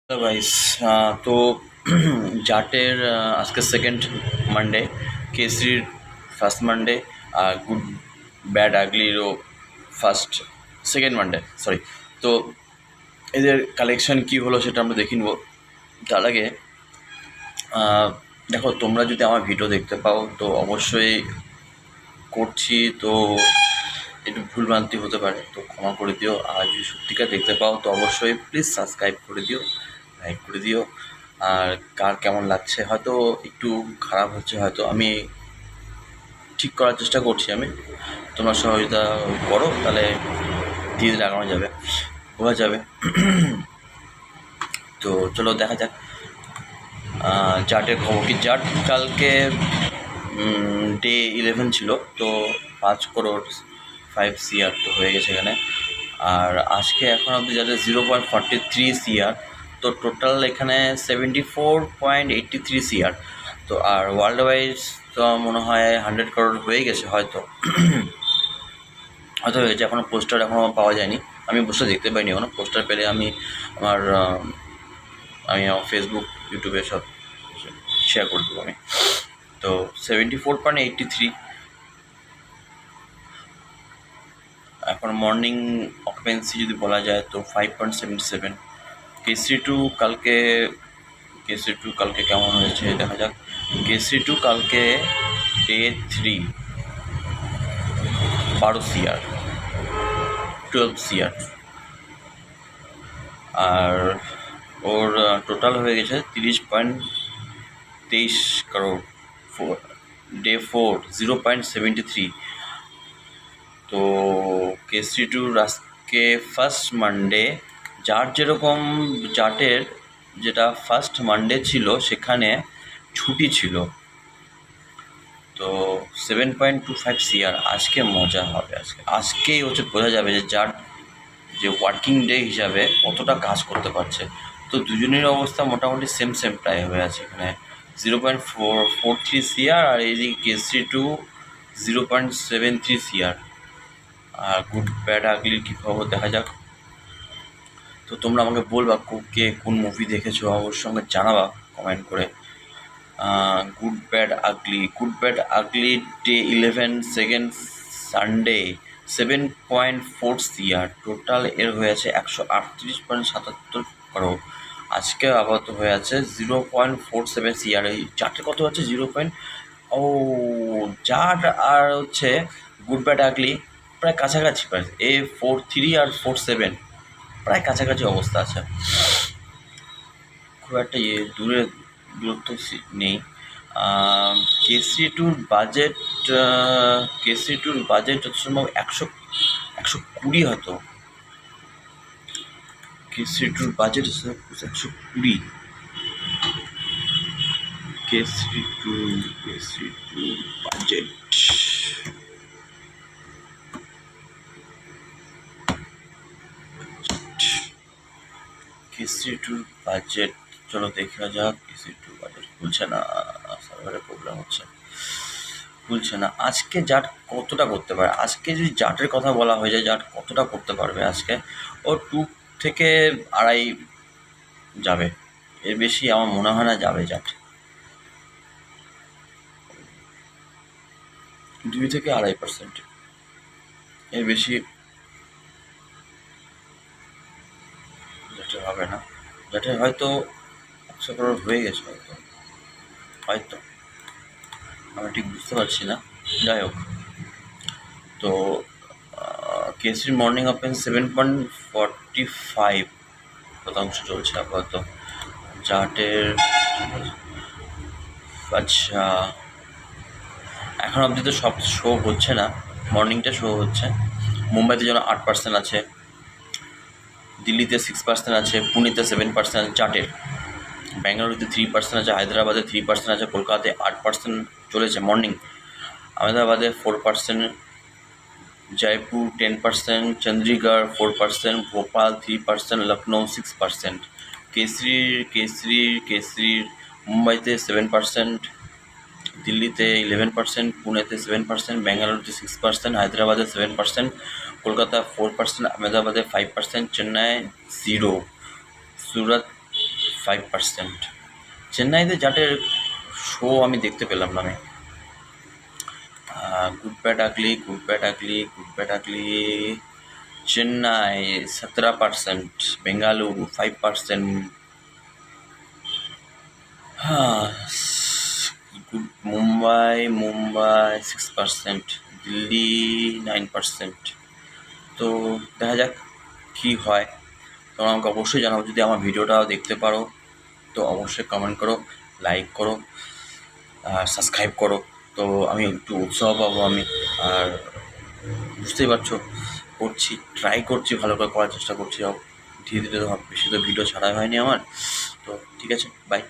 Hello guys, তো জাটের আজকে সেকেন্ড মানডে, কেসরির ফার্স্ট মানডে, আর গুড ব্যাড আগলিরও সেকেন্ড মানডে, সরি। তো এদের কালেকশন কি হলো সেটা আমরা দেখে নেব। তার আগে দেখো, তোমরা যদি আমার ভিডিও দেখতে পাও তো অবশ্যই করছি, তো একটু ভুলভ্রান্তি হতে পারে, তো ক্ষমা করে দিও। আর যদি সত্যিকার দেখতে পাও তো অবশ্যই প্লিজ সাবস্ক্রাইব করে দিও, লাইক করে দিও। আর কার কেমন লাগছে, হয়তো একটু খারাপ হচ্ছে, হয়তো আমি ঠিক করার চেষ্টা করছি। তোমরা সহযোগিতা করো, তাহলে ধীরে লাগানো যাবে, বোঝা যাবে। তো চলো দেখা যাক জাটের খবর কি। জাট কালকে ডে 11 ছিল, তো 5 crore 5 CR তো হয়ে গেছে এখানে। আর আজকে এখন অবধি যাদের 0.43 CR, তো টোটাল এখানে 74.83 CR। তো আর ওয়ার্ল্ড ওয়াইজ তো মনে হয় 100 crore হয়ে গেছে, হয়তো হয়তো হয়ে গেছে। এখনও পোস্টার এখনও পাওয়া যায়নি, আমি পোস্টার দেখতে পাইনি এখনও। পোস্টার পেলে আমি আমার ফেসবুক, ইউটিউবে সব শেয়ার করে দেবো আমি। তো 74.83 এখন মর্নিং অকুপেন্সি যদি বলা যায় তো 5.77। কেসরি টু কালকে কেমন হয়েছে দেখা যাক। কেসরি টু কালকে ডে 3 12 CR, 12 CR। আর ওর টোটাল হয়ে গেছে 30.23 crore। ডে 4 0.73। তো কেসরি টুর আজকে ফার্স্ট মানডে, যেরকম জাটের যেটা ফার্স্ট মানডে ছিল সেখানে ছুটি ছিল, তো 7.25 CR আজকে মজা হবে। আজকেই হচ্ছে বোঝা যাবে যে যার যে ওয়ার্কিং ডে হিসাবে কতটা কাজ করতে পারছে। তো দুজনের অবস্থা মোটামুটি সেম প্রায় হয়ে আছে। এখানে 0.43 CR, আর এইদিকে কেসরি টু 0.73 CR। আর গুড ব্যাড আগলির কী খবর দেখা যাক। তো তোমরা আমাকে বলবা কে কোন মুভি দেখেছো, অবশ্যই আমাকে জানাবা কমেন্ট করে। Good bad ugly day 11 second Sunday 7.4 CR। Total এর হয়েছে 138.77 crore। আজকে আপাতত হয়ে আছে 0.47 CR। এই চারটে কত হচ্ছে 0. ও, জাট আর হচ্ছে গুড ব্যাড আগলি প্রায় কাছাকাছি, প্রায় 4.3 আর 4.7 প্রায় কাছাকাছি অবস্থা আছে, খুব একটা দূরত্ব নেই। কেসরি টুর বাজেট যত সম্ভব 120 হয়তো। কেসরি টুর বাজেট 120। কেসরি টু বাজেট চলো দেখা যাক। কেসরি টুর বাজেট খুলছে না, সার্ভারে প্রবলেম হচ্ছে, খুলছে না। আজকে জাট কতটা করতে পারে, আজকে যদি জাটের কথা বলা হয়ে যায় জাট কতটা করতে পারবে আজকে, ও 2 থেকে 2.5 যাবে, এর বেশি আমার মনে হয় না যাবে জাট। 2 থেকে 2.5%, এর বেশি জাটের হবে না। জাটের হয়তো 100 crore হয়ে গেছে, হয়তো আমি ঠিক বুঝতে পারছি না। যাই হোক, তো কেসরির মর্নিং ওপেন 7.45% চলছে আপাতত। জাটের আচ্ছা, এখন অবধি তো সব শো হচ্ছে না, মর্নিংটা শো হচ্ছে। মুম্বাইতে যেন 8% আছে, দিল্লিতে 6% আছে, পুনেতে 7% আছে জাটের, ব্যাঙ্গালুরুতে 3% আছে, হায়দ্রাবাদে 3% আছে, কলকাতাতে 8% চলেছে মর্নিং, আহমেদাবাদে 4%, জয়পুর 10%, চন্ডীগড় 4%, ভোপাল 3%, লখনৌ 6%। কেসরির মুম্বাইতে 7%, দিল্লিতে 11%, পুনেতে 7%, ব্যাঙ্গালুরুতে 6%, হায়দ্রাবাদে 7%, কলকাতা 4%, আহমেদাবাদে 5%, চেন্নাই 0, সুরত 5%। চেন্নাইতে জাটের শো আমি দেখতে পেলাম না আমি। गुड बैट अगली, गुड बैट अगली, गुड बैट अगली, चेन्नई 17%, बेंगालुरु 5%, हाँ, गुड मुंबई मुंबई 6%, दिल्ली 9%। তো দেখা যাক কী হয়। তোমরা আমাকে অবশ্যই জানাবো, যদি আমার ভিডিওটা দেখতে পারো তো অবশ্যই কমেন্ট করো, লাইক করো, আর সাবস্ক্রাইব করো। তো আমি একটু উৎসাহ পাবো আমি। আর বুঝতেই পারছো, করছি, ট্রাই করছি, ভালো করে করার চেষ্টা করছি। ধীরে ধীরে তো বেশি তো ভিডিও ছাড়াই হয়নি আমার। তো ঠিক আছে, বাই।